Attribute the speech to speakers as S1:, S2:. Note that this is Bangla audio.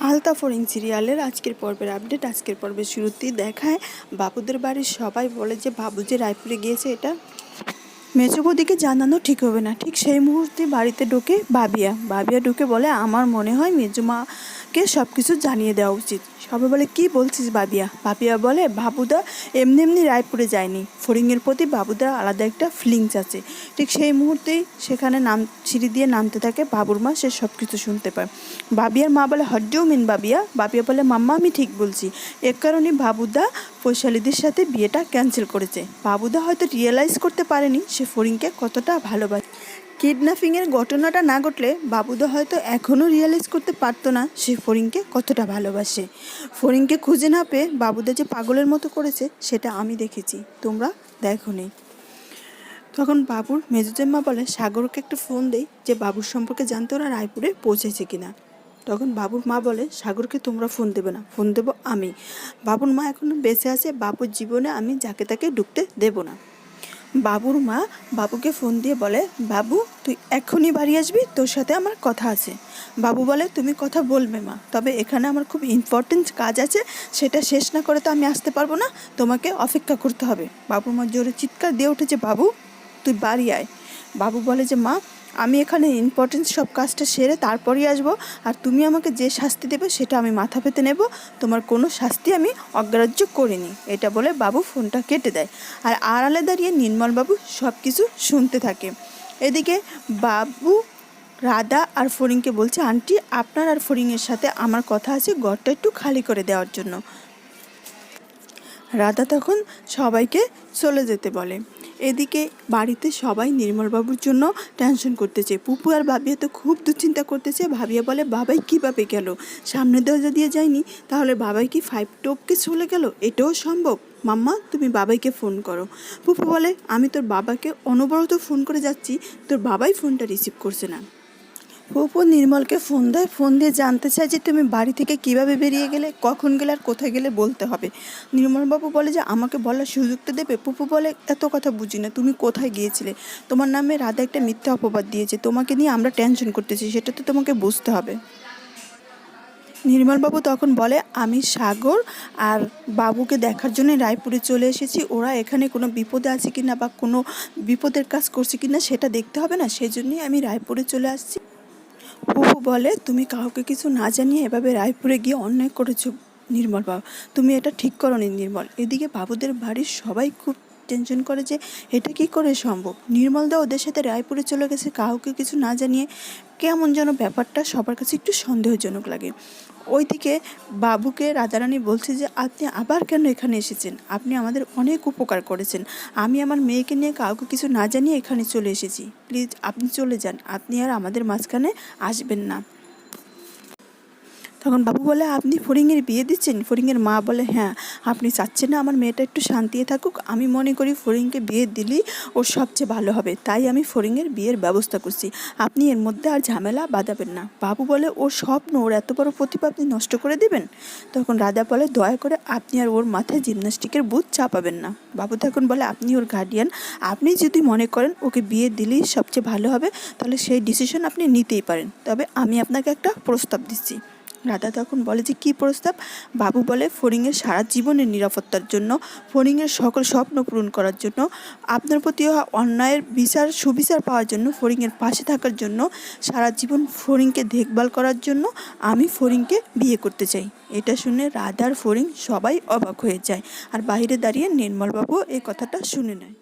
S1: আলতা ফরিং সিরিয়ালের আজকের পর্বের আপডেট। আজকের পর্বের শুরুতেই দেখায় বাবুদের বাড়ির সবাই বলে যে বাবু যে রায়পুরে গিয়েছে এটা মেজো বৌদিকে জানানো ঠিক হবে না। ঠিক সেই মুহূর্তে বাড়িতে ঢোকে বাবিয়া ঢুকে বলে আমার মনে হয় মেজো মাকে সব কিছু জানিয়ে দেওয়া উচিত। সবাই বলে কি বলছিস বাবিয়া বলে বাবুদা এমনি এমনি রায়পুরে যায়নি, ফড়িংয়ের প্রতি বাবুদার আলাদা একটা ফিলিংস আছে। ঠিক সেই মুহূর্তেই সেখানে সিঁড়ি দিয়ে নামতে থাকে বাবুর মা, সে সব কিছু শুনতে পায়। বাবিয়ার মা বলে হট ডু মিন বাবিয়া বলে মাম্মা আমি ঠিক বলছি, এর কারণে বাবুদা বৈশালীদের সাথে বিয়েটা ক্যান্সেল করেছে। বাবুদা হয়তো রিয়েলাইজ করতে পারেনি সে ফড়িংকে কতটা ভালোবাসে। কিডন্যাপিংয়ের ঘটনাটা না ঘটলে বাবুদা হয়তো এখনও রিয়েলাইজ করতে পারতো না সে ফড়িংকে কতটা ভালোবাসে। ফড়িংকে খুঁজে না পেয়ে বাবুদা যে পাগলের মতো করেছে সেটা আমি দেখেছি, তোমরা দেখোনি। তখন বাবুর মেজোজেম্মা বলে সাগরকে একটা ফোন দেই যে বাবুর সম্পর্কে জানতে ওরা রায়পুরে পৌঁছেছে কিনা। তখন বাবুর মা বলে সাগরকে তোমরা ফোন দেবে না, ফোন দেবো আমি। বাবুর মা এখনো বেঁচে আছে, বাবুর জীবনে আমি যাকে তাকে ঢুকতে দেব না। বাবুর মা বাবুকে ফোন দিয়ে বলে বাবু তুই এক্ষুনি বাড়ি আসবি, তোর সাথে আমার কথা আছে। বাবু বলে তুমি কথা বলবে মা, তবে এখানে আমার খুব ইম্পর্টেন্ট কাজ আছে, সেটা শেষ না করে তো আমি আসতে পারবো না, তোমাকে অপেক্ষা করতে হবে। বাবুর মা জোরে চিৎকার দিয়ে উঠেছে বাবু তুই বাড়ি আয়। বাবু বলে যে মা আমি এখানে ইম্পর্টেন্ট সব কাজটা সেরে তারপরেই আসবো, আর তুমি আমাকে যে শাস্তি দেবে সেটা আমি মাথা পেতে নেব, তোমার কোনো শাস্তি আমি অগ্রাহ্য করিনি। এটা বলে বাবু ফোনটা কেটে দেয়। আর আড়ালে দাঁড়িয়ে নির্মলবাবু সব কিছু শুনতে থাকে। এদিকে বাবু রাধা আর ফড়িংকে বলছে আন্টি আপনার আর ফড়িংয়ের সাথে আমার কথা আছে, ঘরটা একটু খালি করে দেওয়ার জন্য। রাধা তখন সবাইকে চলে যেতে বলে। এদিকে বাড়িতে সবাই নির্মলবাবুর জন্য টেনশন করতেছে। পুপু আর ভাবিয়া তো খুব দুশ্চিন্তা করতেছে। ভাবিয়া বলে বাবাই কীভাবে গেল, সামনে দরজা দিয়ে যায়নি, তাহলে বাবাই কি 5 টপকে চলে গেল, এটাও সম্ভব। মাম্মা তুমি বাবাইকে ফোন করো। পুপু বলে আমি তোর বাবাকে অনবরত ফোন করে যাচ্ছি, তোর বাবাই ফোনটা রিসিভ করছে না। পুপু নির্মলকে ফোন দেয়, ফোন দিয়ে জানতে চায় যে তুমি বাড়ি থেকে কিভাবে বেরিয়ে গেলে, কখন গেলে আর কোথায় গেলে বলতে হবে। নির্মলবাবু বলে যে আমাকে বলার সুযোগটা দেবে। পুপু বলে এত কথা বুঝি না, তুমি কোথায় গিয়েছিলে, তোমার নামে রাধা একটা মিথ্যা অপবাদ দিয়েছে, তোমাকে নিয়ে আমরা টেনশন করতেছি, সেটা তো তোমাকে বুঝতে হবে। নির্মলবাবু তখন বলে আমি সাগর আর বাবুকে দেখার জন্য রায়পুরে চলে এসেছি, ওরা এখানে কোনো বিপদে আছে কি না বা কোনো বিপদের কাজ করছে কি না সেটা দেখতে হবে না, সেই জন্যই আমি রায়পুরে চলে আসছি। পুপু বলে তুমি কাউকে কিছু না জানিয়ে এভাবে রায়পুরে গিয়ে অন্যায় করেছো নির্মল বাবু, তুমি এটা ঠিক করোনি নির্মল। এদিকে বাবুদের বাড়ির সবাই খুব টেনশন করে যে এটা কি করে সম্ভব, নির্মলদা ওদের সাথে রায়পুরে চলে গেছে কাউকে কিছু না জানিয়ে, কেমন যেন ব্যাপারটা সবার কাছে একটু সন্দেহজনক লাগে। ওইদিকে বাবুকে রাধারানী বলছে যে আপনি আবার কেন এখানে এসেছেন, আপনি আমাদের অনেক উপকার করেছেন, আমি আমার মেয়েকে নিয়ে কাউকে কিছু না জানিয়ে এখানে চলে এসেছি, প্লিজ আপনি চলে যান, আপনি আর আমাদের মাঝখানে আসবেন না। তখন বাবু বলে আপনি ফড়িংয়ের বিয়ে দিচ্ছেন। ফড়িংয়ের মা বলে হ্যাঁ, আপনি চাচ্ছেন না আমার মেয়েটা একটু শান্তিতে থাকুক, আমি মনে করি ফড়িংকে বিয়ে দিলেই ওর সবচেয়ে ভালো হবে, তাই আমি ফড়িংয়ের বিয়ের ব্যবস্থা করছি, আপনি এর মধ্যে আর ঝামেলা বাঁধাবেন না। বাবু বলে ওর স্বপ্ন, ওর এত বড় প্রতিভা আপনি নষ্ট করে দেবেন। তখন রাধা বলে দয়া করে আপনি আর ওর মাথায় জিমন্যাস্টিকের বুথ চাপাবেন না। বাবু তখন বলে আপনি ওর গার্ডিয়ান, আপনি যদি মনে করেন ওকে বিয়ে দিলেই সবচেয়ে ভালো হবে তাহলে সেই ডিসিশন আপনি নিতেই পারেন, তবে আমি আপনাকে একটা প্রস্তাব দিচ্ছি। রাধা তখন বলে যে কী প্রস্তাব। বাবু বলে ফড়িংয়ের সারা জীবনের নিরাপত্তার জন্য, ফড়িংয়ের সকল স্বপ্ন পূরণ করার জন্য, আপনার প্রতি অন্যায়ের সুবিচার পাওয়ার জন্য, ফড়িংয়ের পাশে থাকার জন্য, সারা জীবন ফড়িংকে দেখভাল করার জন্য আমি ফড়িংকে বিয়ে করতে চাই। এটা শুনে রাধার ফড়িং সবাই অবাক হয়ে যায়, আর বাইরে দাঁড়িয়ে নির্মলবাবু এই কথাটা শুনে নেয়।